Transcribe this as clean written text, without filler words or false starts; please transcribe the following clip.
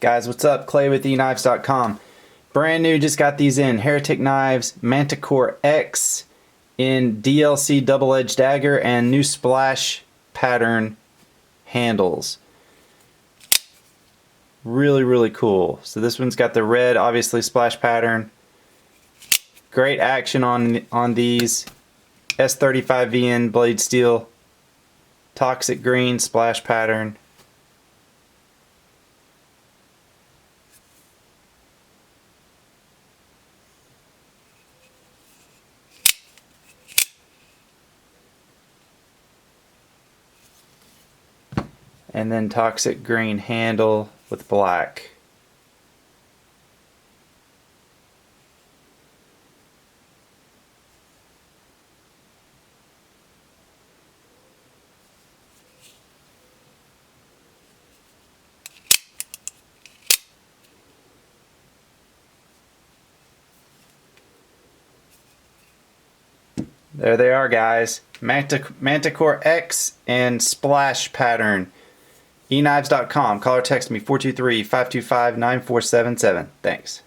Guys, what's up? Clay with EKNIVES.com. Brand new, just got these in. Heretic knives, Manticore X in DLC double-edged dagger, and new splash pattern handles. Really, really cool. So this one's got the red, obviously, splash pattern. Great action on these. S35VN blade steel. Toxic green splash pattern. And then toxic green handle with black. There they are, guys. Manticore X and splash pattern. EKNIVES.com. Call or text me 423-525-9477. Thanks.